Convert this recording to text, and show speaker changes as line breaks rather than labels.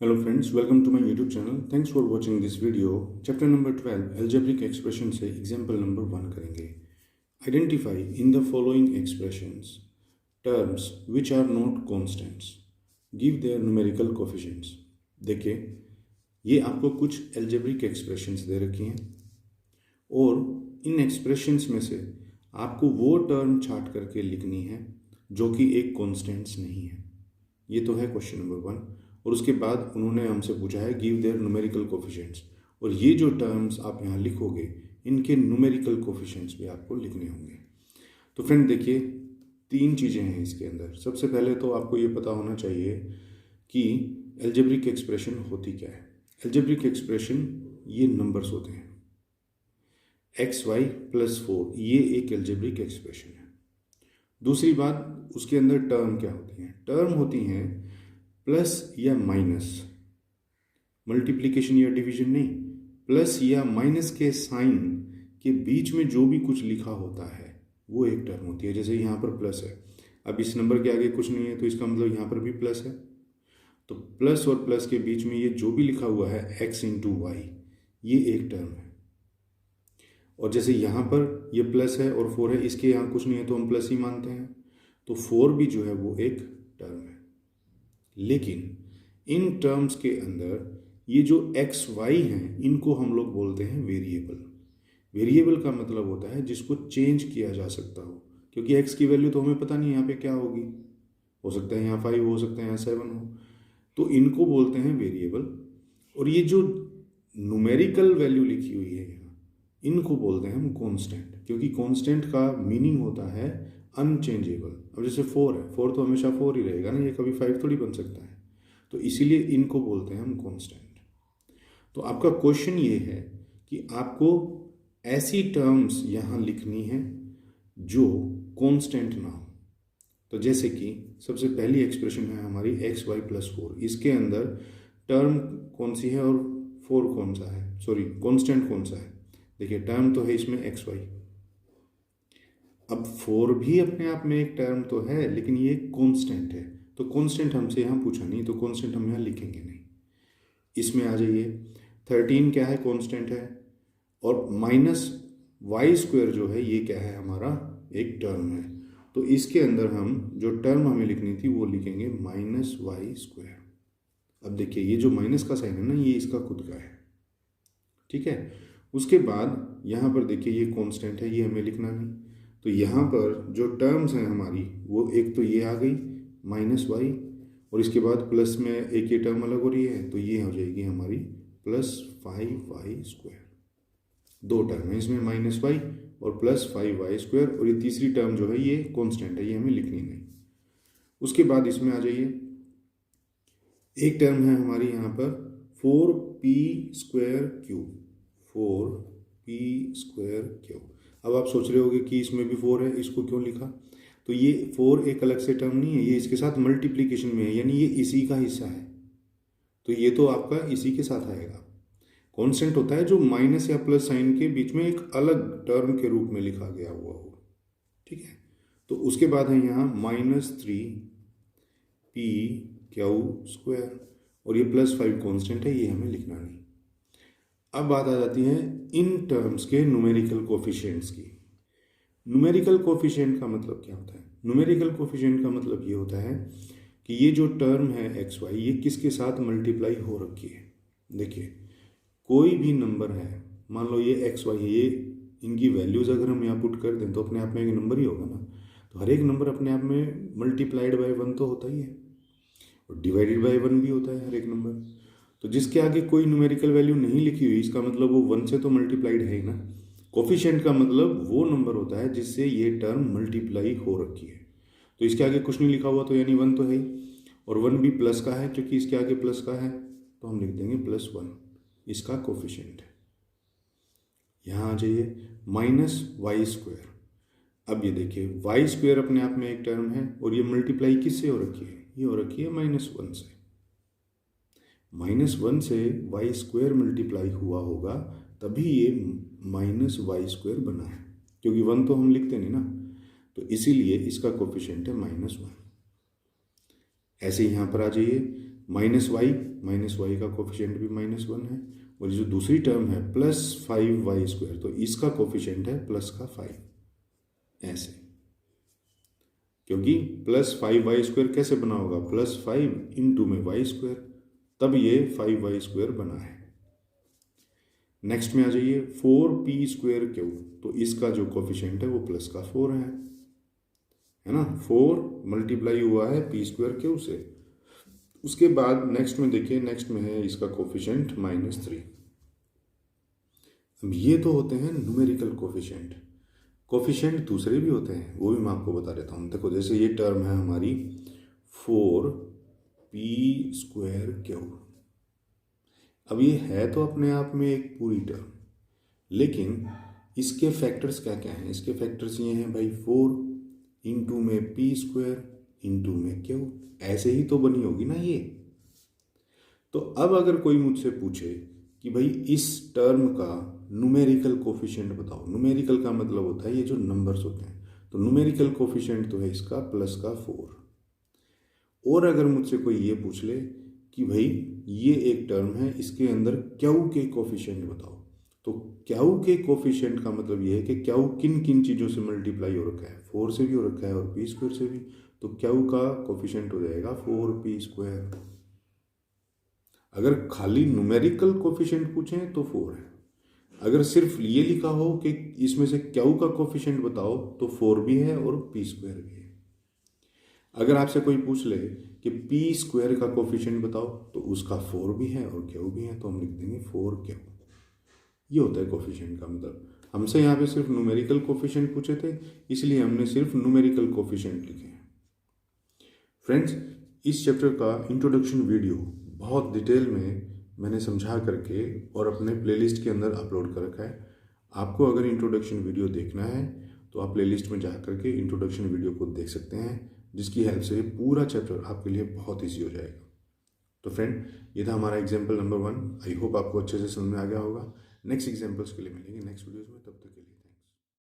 Hello friends, welcome to my YouTube channel. Thanks for watching this video. Chapter number 12 algebraic expression से example number 1 करेंगे. Identify in the following expressions terms which are not constants. Give their numerical coefficients. देखिए ये आपको कुछ algebraic expressions दे रखी हैं और इन expressions में से आपको वो term छाट करके लिखनी है जो कि एक constants नहीं है. ये तो है क्वेश्चन नंबर 1. और उसके बाद उन्होंने हमसे पूछा है गिव देयर न्यूमेरिकल कोफिशिएंट्स, और ये जो टर्म्स आप यहाँ लिखोगे इनके न्यूमेरिकल कोफिशिएंट्स भी आपको लिखने होंगे. तो फ्रेंड देखिए 3 चीज़ें हैं इसके अंदर. सबसे पहले तो आपको ये पता होना चाहिए कि एल्जेब्रिक एक्सप्रेशन होती क्या है. एल्जेब्रिक एक्सप्रेशन ये नंबर्स होते हैं. xy + 4 ये एक एल्जेब्रिक एक्सप्रेशन है. दूसरी बात उसके अंदर टर्म क्या होती हैं. टर्म होती हैं प्लस या माइनस, मल्टीप्लिकेशन या डिवीजन नहीं, प्लस या माइनस के साइन के बीच में जो भी कुछ लिखा होता है वो एक टर्म होती है. जैसे यहाँ पर प्लस है, अब इस नंबर के आगे कुछ नहीं है तो इसका मतलब यहाँ पर भी प्लस है. तो प्लस और प्लस के बीच में ये जो भी लिखा हुआ है x × y ये एक टर्म है. और जैसे यहाँ पर ये प्लस है और 4 है, इसके यहाँ कुछ नहीं है तो हम प्लस ही मानते हैं, तो 4 भी जो है वो एक टर्म है. लेकिन इन टर्म्स के अंदर ये जो एक्स वाई हैं इनको हम लोग बोलते हैं वेरिएबल. वेरिएबल का मतलब होता है जिसको चेंज किया जा सकता हो, क्योंकि एक्स की वैल्यू तो हमें पता नहीं यहाँ पे क्या होगी. हो सकता है यहाँ 5 हो सकता है यहाँ 7 हो, तो इनको बोलते हैं वेरिएबल. और ये जो न्यूमेरिकल वैल्यू लिखी हुई है यहाँ इनको बोलते हैं हम कॉन्स्टेंट, क्योंकि कॉन्स्टेंट का मीनिंग होता है अनचेंजेबल. अब जैसे 4 है, 4 तो हमेशा 4 ही रहेगा ना, ये कभी 5 थोड़ी बन सकता है. तो इसीलिए इनको बोलते हैं हम कांस्टेंट. तो आपका क्वेश्चन ये है कि आपको ऐसी टर्म्स यहाँ लिखनी है जो कांस्टेंट ना हो. तो जैसे कि सबसे पहली एक्सप्रेशन है हमारी xy + 4. इसके अंदर टर्म कौन सी है और 4 कौन सा है, सॉरी कांस्टेंट कौन सा है. देखिए टर्म तो है इसमें xy. अब 4 भी अपने आप में एक टर्म तो है, लेकिन ये कांस्टेंट है. तो कांस्टेंट हमसे यहाँ पूछा नहीं, तो कांस्टेंट हम यहाँ लिखेंगे नहीं. इसमें आ जाइए 13 क्या है, कांस्टेंट है. और -y² जो है ये क्या है, हमारा एक टर्म है. तो इसके अंदर हम जो टर्म हमें लिखनी थी वो लिखेंगे -y². अब देखिए ये जो माइनस का साइन है ना, ये इसका खुद का है, ठीक है. उसके बाद यहाँ पर देखिए ये कांस्टेंट है, ये हमें लिखना नहीं. तो यहाँ पर जो टर्म्स हैं हमारी वो एक तो ये आ गई -y, और इसके बाद प्लस में एक ये टर्म अलग हो रही है, तो ये हो जाएगी हमारी +5y². 2 टर्म है इसमें, -y और +5y². और ये तीसरी टर्म जो है ये कांस्टेंट है, ये हमें लिखनी नहीं. उसके बाद इसमें आ जाइए, एक टर्म है हमारी यहाँ पर 4p²⁵. 4p²⁵. अब आप सोच रहे होगे कि इसमें भी 4 है, इसको क्यों लिखा. तो ये 4 एक अलग से टर्म नहीं है, ये इसके साथ मल्टीप्लिकेशन में है, यानी ये इसी का हिस्सा है. तो ये तो आपका इसी के साथ आएगा. कांस्टेंट होता है जो माइनस या प्लस साइन के बीच में एक अलग टर्म के रूप में लिखा गया हुआ हो, ठीक है. तो उसके बाद है यहाँ -3p² और ये +5 कांस्टेंट है, ये हमें लिखना नहीं. अब बात आ जाती है इन टर्म्स के न्यूमेरिकल कोफिशिएंट्स की. न्यूमेरिकल कोफिशिएंट का मतलब क्या होता है. न्यूमेरिकल कोफिशिएंट का मतलब ये होता है कि ये जो टर्म है xy ये किसके साथ मल्टीप्लाई हो रखी है. देखिए कोई भी नंबर है, मान लो ये xy है, ये इनकी वैल्यूज़ अगर हम यहाँ पुट कर दें तो अपने आप में एक नंबर ही होगा ना. तो हर एक नंबर अपने आप में मल्टीप्लाइड बाय 1 तो होता ही है, और डिवाइडेड बाय 1 भी होता है हर एक नंबर. तो जिसके आगे कोई न्यूमेरिकल वैल्यू नहीं लिखी हुई, इसका मतलब वो 1 से तो मल्टीप्लाइड है ही ना. कोफिशिएंट का मतलब वो नंबर होता है जिससे ये टर्म मल्टीप्लाई हो रखी है. तो इसके आगे कुछ नहीं लिखा हुआ तो यानी 1 तो है ही, और 1 भी प्लस का है क्योंकि इसके आगे प्लस का है, तो हम लिख देंगे +1 इसका कोफिशिएंट है. यहाँ आ जाइए -y². अब ये देखिए y² अपने आप में एक टर्म है, और ये मल्टीप्लाई किससे हो रखी है, ये हो रखी है -1 से. -1 से y² मल्टीप्लाई हुआ होगा तभी ये -y² बना है, क्योंकि 1 तो हम लिखते नहीं ना. तो इसीलिए इसका कोफिशिएंट है -1. ऐसे यहाँ पर आ जाइए माइनस वाई का कोफिशिएंट भी -1 है, और जो दूसरी टर्म है +5y², तो इसका कोफिशिएंट है +5, ऐसे। क्योंकि +5y² कैसे बना होगा, +5 इंटू में y², तब ये 5y² बना है। नेक्स्ट में आ जाइए 4p²⁵, तो इसका जो कोफिशिएंट है वो +4 है ना, 4 मल्टीप्लाई हुआ है p²⁵ से। उसके बाद नेक्स्ट में देखिए, नेक्स्ट में है इसका कोफिशिएंट -3। अब ये तो होते हैं न्यूमेरिकल कोफिशिएंट। कोफिशिएंट दूसरे भी होते हैं, वो भी मैं आपको बता देता हूँ। देखो जैसे ये टर्म है हमारी 4p²⁵। अब ये है तो अपने आप में एक पूरी टर्म, लेकिन इसके फैक्टर्स क्या क्या हैं? इसके फैक्टर्स ये हैं भाई, 4 इंटू में p² इंटू में q, ऐसे ही तो बनी होगी ना ये। तो अब अगर कोई मुझसे पूछे कि भाई इस टर्म का न्यूमेरिकल कोफिशिएंट बताओ, न्यूमेरिकल का मतलब होता है ये जो नंबर्स होते हैं, तो न्यूमेरिकल कोफिशिएंट तो है इसका +4। और अगर मुझसे कोई ये पूछ ले कि भाई ये एक टर्म है, इसके अंदर क्यू के कोफिशिएंट बताओ, तो क्यू के कोफिशिएंट का मतलब ये है कि क्यू किन किन चीज़ों से मल्टीप्लाई हो रखा है, 4 से भी हो रखा है और p² से भी, तो क्यू का कोफिशिएंट हो जाएगा 4p²। अगर खाली न्यूमेरिकल कोफिशिएंट पूछें तो 4 है। अगर सिर्फ ये लिखा हो कि इसमें से क्यू का कोफिशिएंट बताओ, तो 4 भी है और p² भी है। अगर आपसे कोई पूछ ले कि p² का कोफिशिएंट बताओ, तो उसका 4 भी है और q भी है, तो हम लिख देंगे 4q। ये होता है कोफिशिएंट का मतलब। हमसे यहाँ पे सिर्फ न्यूमेरिकल कोफिशिएंट पूछे थे, इसलिए हमने सिर्फ न्यूमेरिकल कोफिशिएंट लिखे हैं। फ्रेंड्स, इस चैप्टर का इंट्रोडक्शन वीडियो बहुत डिटेल में मैंने समझा करके और अपने प्लेलिस्ट के अंदर अपलोड कर रखा है। आपको अगर इंट्रोडक्शन वीडियो देखना है तो आप प्लेलिस्ट में जा करके इंट्रोडक्शन वीडियो को देख सकते हैं, जिसकी हेल्प से पूरा चैप्टर आपके लिए बहुत ईजी हो जाएगा। तो फ्रेंड, ये था हमारा एग्जाम्पल नंबर 1। आई होप आपको अच्छे से समझ में आ गया होगा। नेक्स्ट एग्जाम्पल्स के लिए मिलेंगे नेक्स्ट वीडियोज़ में, तब तक के लिए।